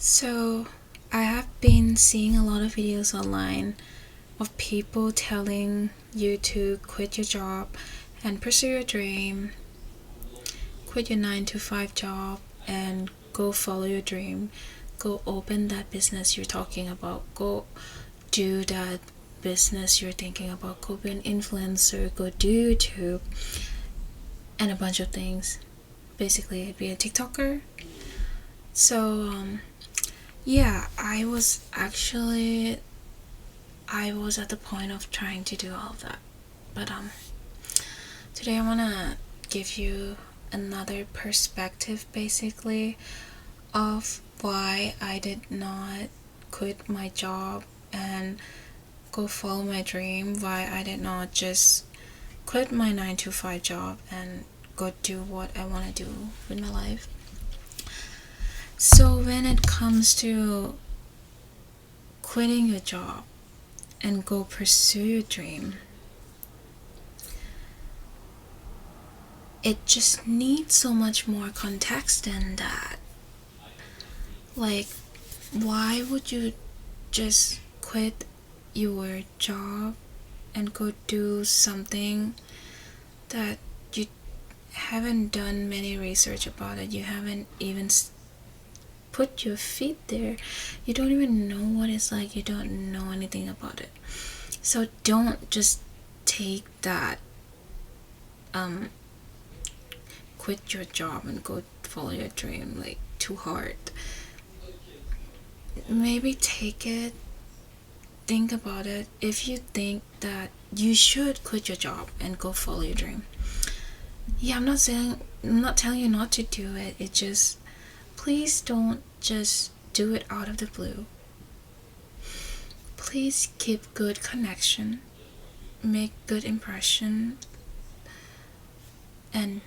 So, I have been seeing a lot of videos online of people telling you to quit your job and pursue your dream, quit your 9 to 5 job and go follow your dream, go open that business you're talking about, go do that business you're thinking about, go be an influencer, go do YouTube, and a bunch of things. Basically, be a TikToker. So, yeah, I was at the point of trying to do all of that. But today I want to give you another perspective basically of why I did not quit my job and go follow my dream, why I did not just quit my 9 to 5 job and go do what I want to do with my life. So when it comes to quitting your job and go pursue your dream, it just needs so much more context than that. Like, why would you just quit your job and go do something that you haven't done many research about it, you haven't even put your feet there, you don't even know what it's like, you don't know anything about it. So don't just take that quit your job and go follow your dream like too hard. Maybe take it, think about it. If you think that you should quit your job and go follow your dream, yeah, I'm not telling you not to do it. It just, please don't just do it out of the blue. Please keep good connection, make good impression, and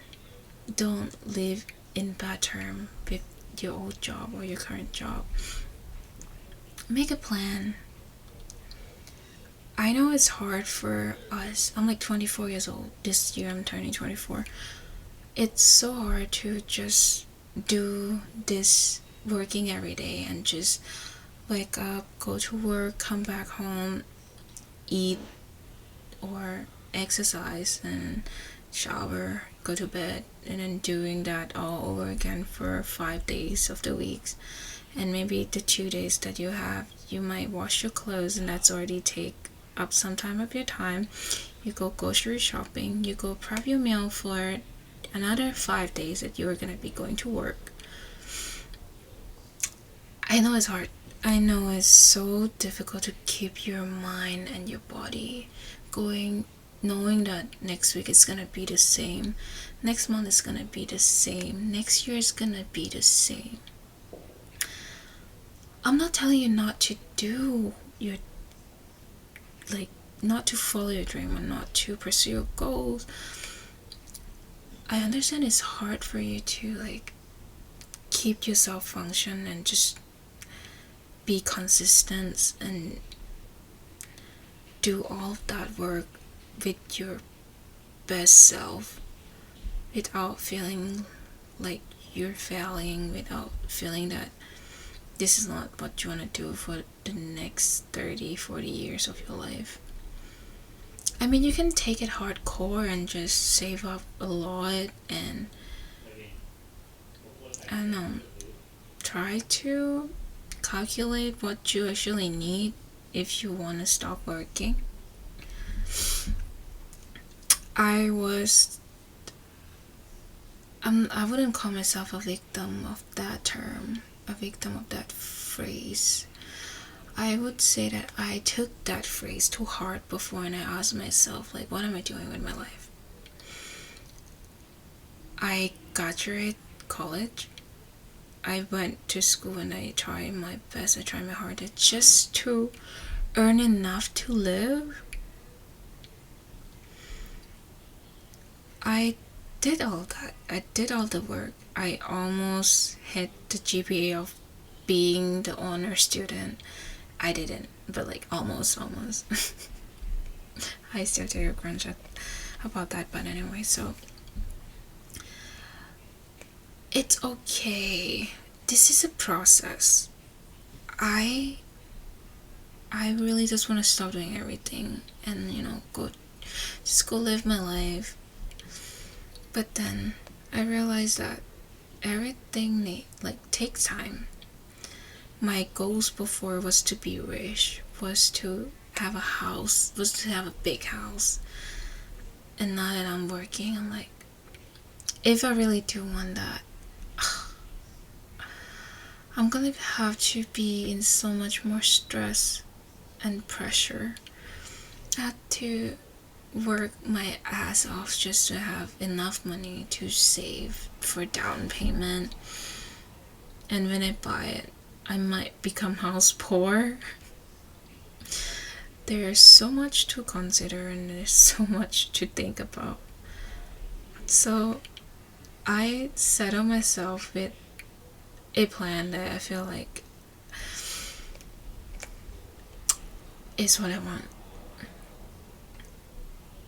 don't live in bad term with your old job or your current job. Make a plan. I know it's hard for us. I'm like 24 years old. This year I'm turning 24. It's so hard to just do this working every day and just wake up, go to work, come back home, eat or exercise and shower, go to bed, and then doing that all over again for 5 days of the weeks. And maybe the 2 days that you have, you might wash your clothes, and that's already take up some time of your time. You go grocery shopping, you go prep your meal for another 5 days that you're gonna be going to work. I know it's hard. I know it's so difficult to keep your mind and your body going, knowing that next week is gonna be the same, next month is gonna be the same, next year is gonna be the same. I'm not telling you not to do your, like, not to follow your dream and not to pursue your goals. I understand it's hard for you to like keep yourself function and just be consistent and do all of that work with your best self without feeling like you're failing, without feeling that this is not what you want to do for the next 30-40 years of your life. I mean, you can take it hardcore and just save up a lot and, I don't know, try to calculate what you actually need if you want to stop working. I wouldn't call myself a victim of that term, a victim of that phrase. I would say that I took that phrase too hard before, and I asked myself, like, what am I doing with my life? I graduated college. I went to school and I tried my best, I tried my hardest just to earn enough to live. I did all that. I did all the work. I almost hit the GPA of being the honor student. I didn't, but like almost. I still take a grudge about that, but anyway, so it's okay. This is a process. I I really just want to stop doing everything and go live my life. But then I realized that everything takes time. My goals before was to be rich, was to have a house, was to have a big house. And now that I'm working, I'm like, if I really do want that, I'm gonna have to be in so much more stress and pressure. I had to work my ass off just to have enough money to save for down payment. And when I buy it, I might become house poor. There's so much to consider and there's so much to think about. So I settle myself with a plan that I feel like is what I want.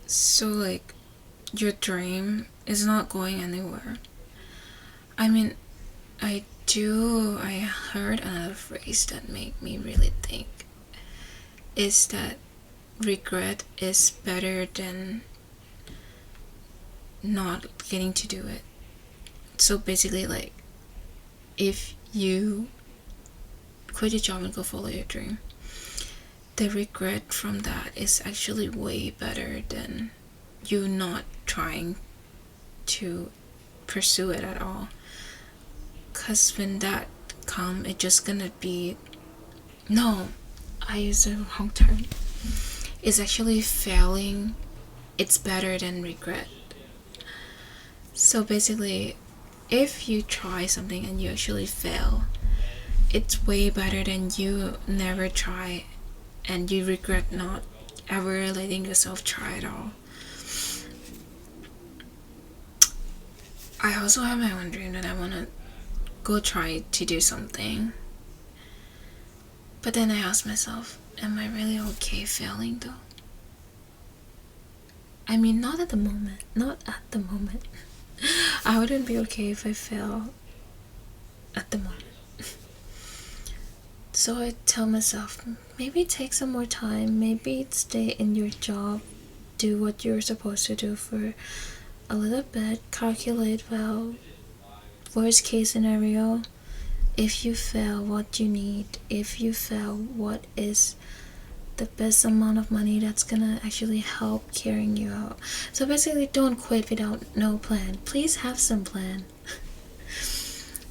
So like, your dream is not going anywhere. I mean, I heard another phrase that made me really think, is that regret is better than not getting to do it. So basically, like, if you quit your job and go follow your dream, the regret from that is actually way better than you not trying to pursue it at all. Because when that come, it's just gonna be, no, I used the wrong term. It's actually failing. It's better than regret. So basically, if you try something and you actually fail, it's way better than you never try and you regret not ever letting yourself try at all. I also have my own dream that I want to go try to do something. But then I ask myself, am I really okay failing though? I mean, not at the moment. Not at the moment. I wouldn't be okay if I fail at the moment. So I tell myself, maybe take some more time, maybe stay in your job, do what you're supposed to do for a little bit, calculate well, worst case scenario, if you fail, what you need, if you fail, what is the best amount of money that's gonna actually help carrying you out. So basically, don't quit without no plan. Please have some plan.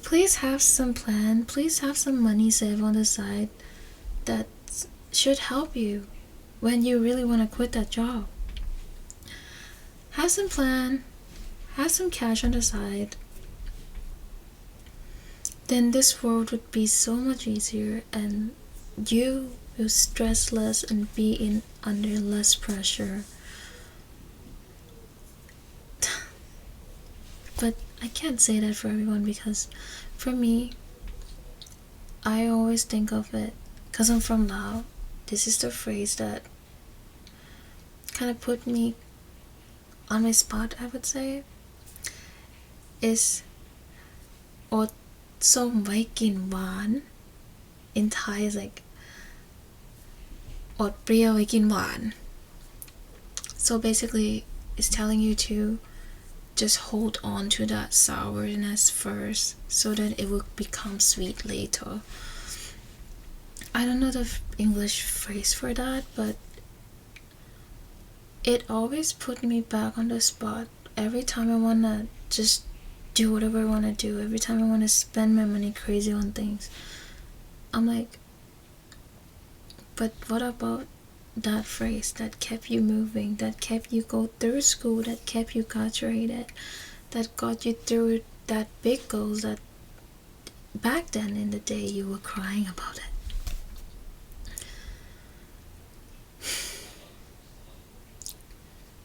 Please have some plan. Please have some money saved on the side that should help you when you really want to quit that job. Have some plan. Have some cash on the side. Then this world would be so much easier and you will stress less and be under less pressure. But I can't say that for everyone, because for me, I always think of it, because I'm from Laos, this is the phrase that kind of put me on my spot, I would say, is อดส้มไว้กินหวาน in Thai is like อดเปรี้ยวไว้กินหวาน so basically it's telling you to just hold on to that sourness first so that it will become sweet later. I don't know the English phrase for that, but it always put me back on the spot. Every time I wanna just do whatever I wanna do, every time I wanna spend my money crazy on things, I'm like, but what about that phrase that kept you moving, that kept you go through school, that kept you graduated, that got you through that big goals that back then in the day you were crying about it.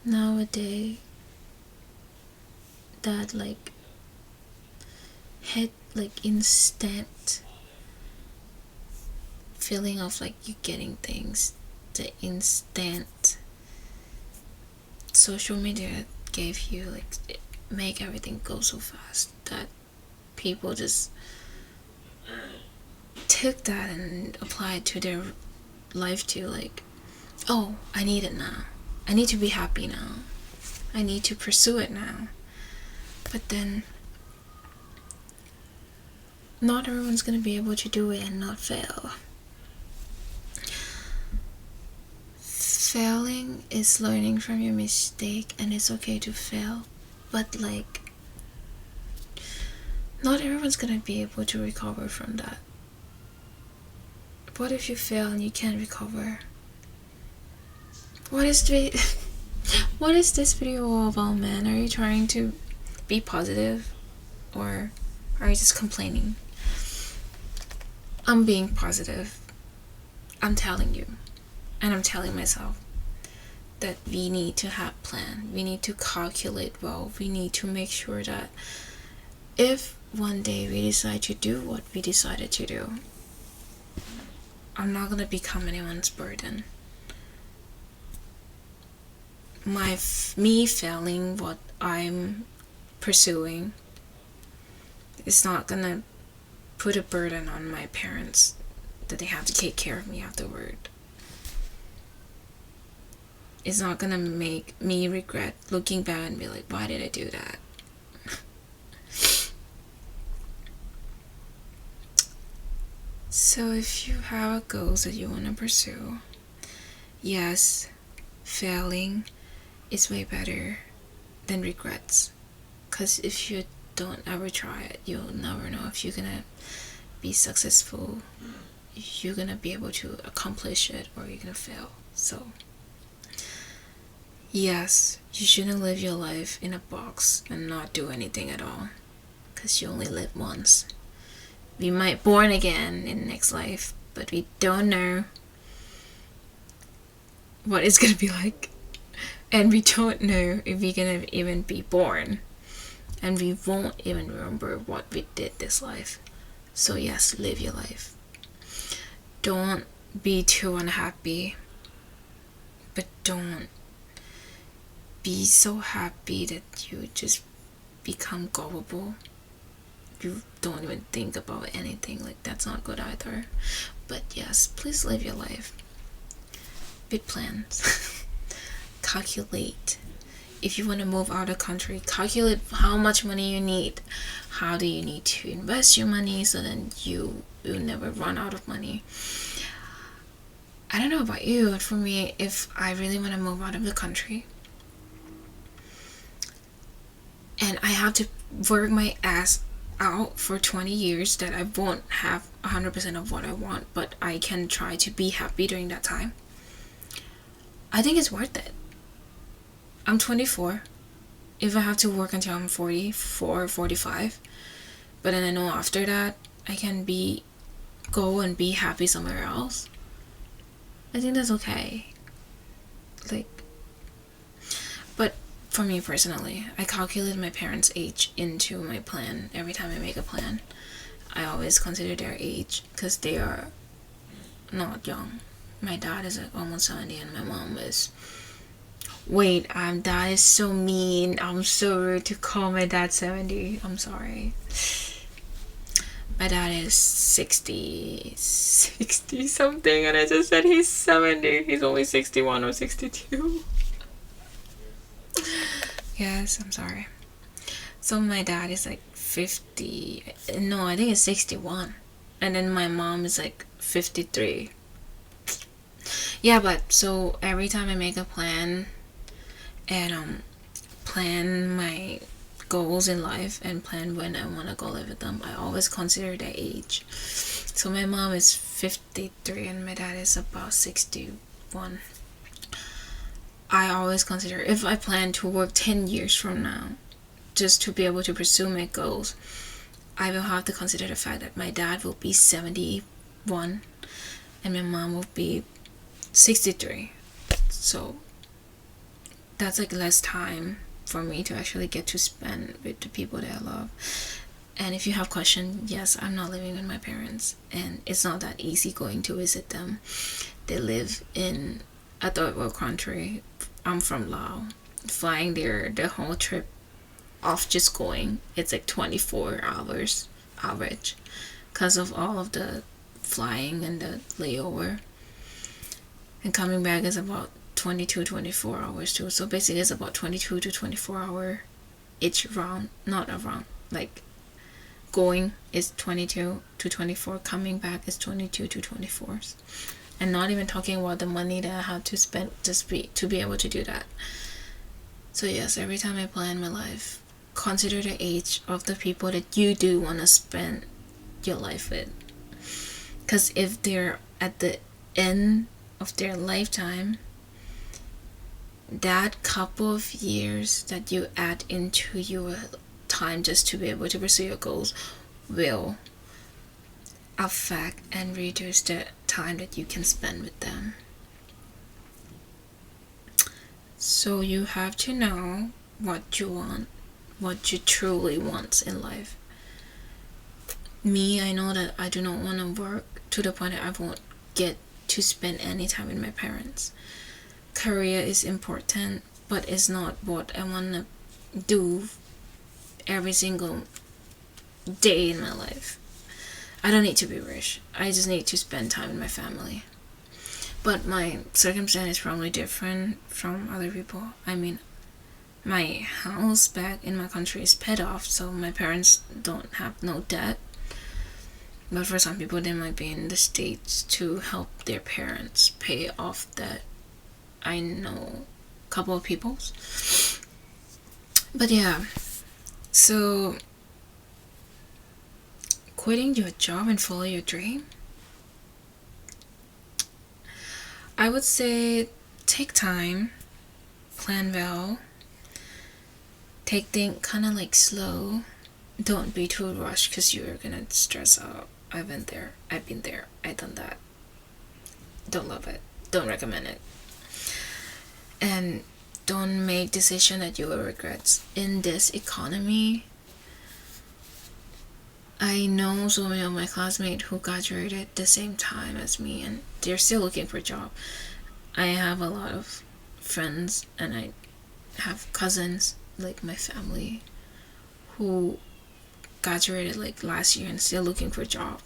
Nowadays, that like hit like instant feeling of like you getting things, the instant social media gave you, like it make everything go so fast that people just took that and applied it to their life too. Like, oh, I need it now. I need to be happy now. I need to pursue it now. But then, not everyone's gonna be able to do it and not fail. Failing is learning from your mistake, and it's okay to fail. But like, not everyone's gonna be able to recover from that. What if you fail and you can't recover? What is this video all about, man? Are you trying to be positive, or are you just complaining? I'm being positive. I'm telling you, and I'm telling myself that we need to have plan. We need to calculate well. We need to make sure that if one day we decide to do what we decided to do, I'm not gonna become anyone's burden. Me failing what I'm pursuing is not gonna put a burden on my parents that they have to take care of me afterward. It's not gonna make me regret looking back and be like, why did I do that? So if you have goals that you want to pursue, yes, failing is way better than regrets. Because if you don't ever try it, you'll never know if you're gonna be successful, if you're gonna be able to accomplish it, or you're gonna fail. So yes, you shouldn't live your life in a box and not do anything at all, because you only live once. We might born again in next life, but we don't know what it's gonna be like. And we don't know if we're gonna even be born. And we won't even remember what we did this life. So yes, live your life. Don't be too unhappy. But don't be so happy that you just become gullible. You don't even think about anything. Like, that's not good either. But yes, please live your life. Big plans. Calculate. If you want to move out of the country, calculate how much money you need. How do you need to invest your money so then you will never run out of money. I don't know about you, but for me, if I really want to move out of the country and I have to work my ass out for 20 years, that I won't have 100% of what I want, but I can try to be happy during that time, I think it's worth it. I'm 24. If I have to work until I'm 44, 45, but then I know after that I can go and be happy somewhere else, I think that's okay. Like, but for me personally, I calculate my parents' age into my plan. Every time I make a plan, I always consider their age, because they are not young. My dad is like almost 70 and my mom is... Wait, that is so mean. I'm so rude to call my dad 70. I'm sorry. My dad is 60 something, and I just said he's 70. He's only 61 or 62. Yes, I'm sorry. So my dad is like 50. No, I think it's 61. And then my mom is like 53. Yeah, but so every time I make a plan and plan my goals in life and plan when I want to go live with them, I always consider their age. So my mom is 53 and my dad is about 61. I always consider, if I plan to work 10 years from now just to be able to pursue my goals, I will have to consider the fact that my dad will be 71 and my mom will be 63. So that's like less time for me to actually get to spend with the people that I love. And if you have questions, yes, I'm not living with my parents, and it's not that easy going to visit them. They live in a third world country. I'm from Laos. Flying there, the whole trip off just going, it's like 24 hours average, because of all of the flying and the layover, and coming back is about 22-24 hours too. So basically it's about 22 to 24 hour each round. Not around, like going is 22 to 24, coming back is 22 to 24, and not even talking about the money that I have to spend just to be able to do that. So yes, every time I plan my life, consider the age of the people that you do want to spend your life with, because if they're at the end of their lifetime, that couple of years that you add into your time just to be able to pursue your goals will affect and reduce the time that you can spend with them. So you have to know what you want, what you truly want in life. Me, I know that I do not want to work to the point that I won't get to spend any time with my parents. Career is important, but it's not what I want to do every single day in my life. I don't need to be rich. I just need to spend time with my family. But my circumstance is probably different from other people. I mean, my house back in my country is paid off, so my parents don't have no debt. But for some people, they might be in the States to help their parents pay off debt. I know a couple of people. But yeah, so quitting your job and follow your dream, I would say take time, plan well, take things kind of like slow. Don't be too rushed because you're gonna stress out. I've been there, I've done that. Don't love it, don't recommend it. And don't make decisions that you will regret. In this economy, I know so many of my classmates who graduated the same time as me and they're still looking for a job. I have a lot of friends and I have cousins, like my family, who graduated like last year and still looking for a job.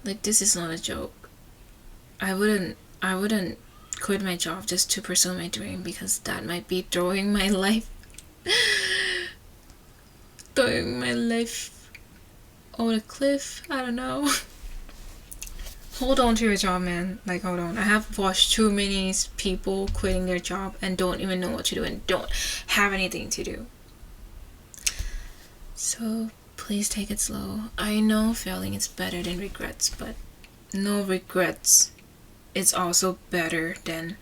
Like, this is not a joke. I wouldn't quit my job just to pursue my dream, because that might be throwing my life over the cliff. I don't know. Hold on to your job, man. Like, hold on. I have watched too many people quitting their job and don't even know what to do and don't have anything to do. So please take it slow. I know failing is better than regrets, but no regrets is also better than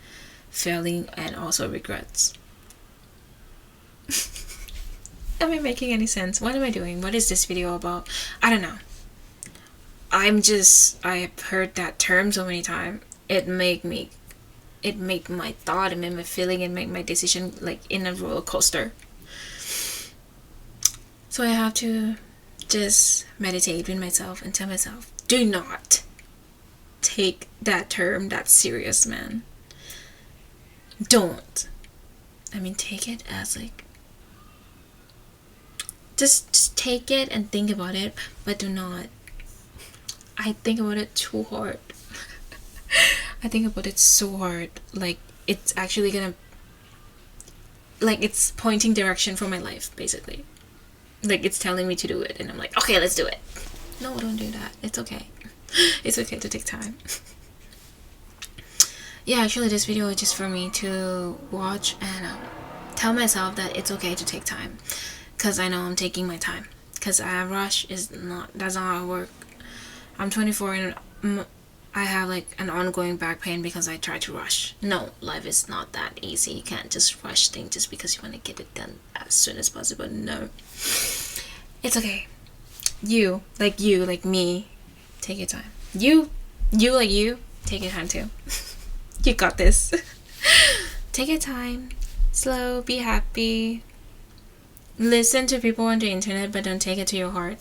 failing and also regrets. Am I making any sense? What am I doing? What is this video about? I don't know. I've heard that term so many times. It made my thought, it made my feeling, it made my decision like in a roller coaster. So I have to just meditate with myself and tell myself, do not take that term that serious, man. Don't. I mean, take it as like, just take it and think about it, but do not. I think about it too hard. I think about it so hard. Like, it's actually gonna, like, it's pointing direction for my life, basically. Like, it's telling me to do it, and I'm like, okay, let's do it. No, don't do that. It's okay. It's okay to take time. Yeah, actually, this video is just for me to watch and tell myself that it's okay to take time, because I know I'm taking my time. Because a rush that's not how I work. I'm 24 and I have like an ongoing back pain because I try to rush. No, life is not that easy. You can't just rush things just because you want to get it done as soon as possible. No, it's okay. You like me, take your time. You take your time too. You got this. Take your time, slow, be happy. Listen to people on the internet, but don't take it to your heart.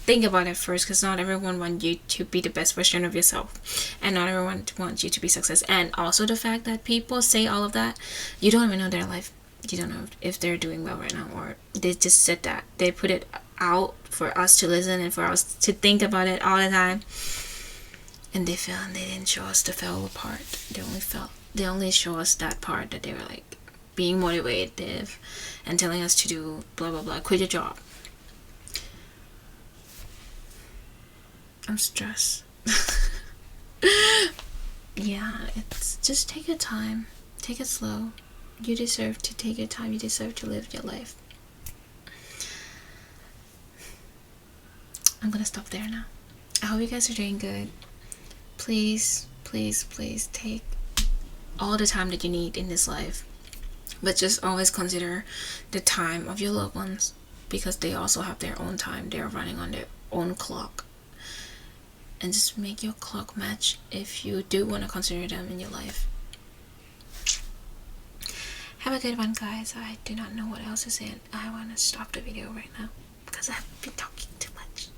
Think about it first, because not everyone wants you to be the best version of yourself, and not everyone wants you to be success. And also the fact that people say all of that, you don't even know their life. You don't know if they're doing well right now, or they just said that they put it out for us to listen and for us to think about it all the time. And they felt, and they didn't show us the fail part. They only show us that part that they were like being motivative and telling us to do blah blah blah, quit your job. I'm stressed. Yeah, it's just take your time, take it slow. You deserve to take your time. You deserve to live your life. I'm gonna stop there now. I hope you guys are doing good. Please, please, please take all the time that you need in this life, but just always consider the time of your loved ones, because they also have their own time. They're running on their own clock, and just make your clock match if you do want to consider them in your life. Have a good one, guys. I do not know what else to say. I want to stop the video right now because I've been talking too much.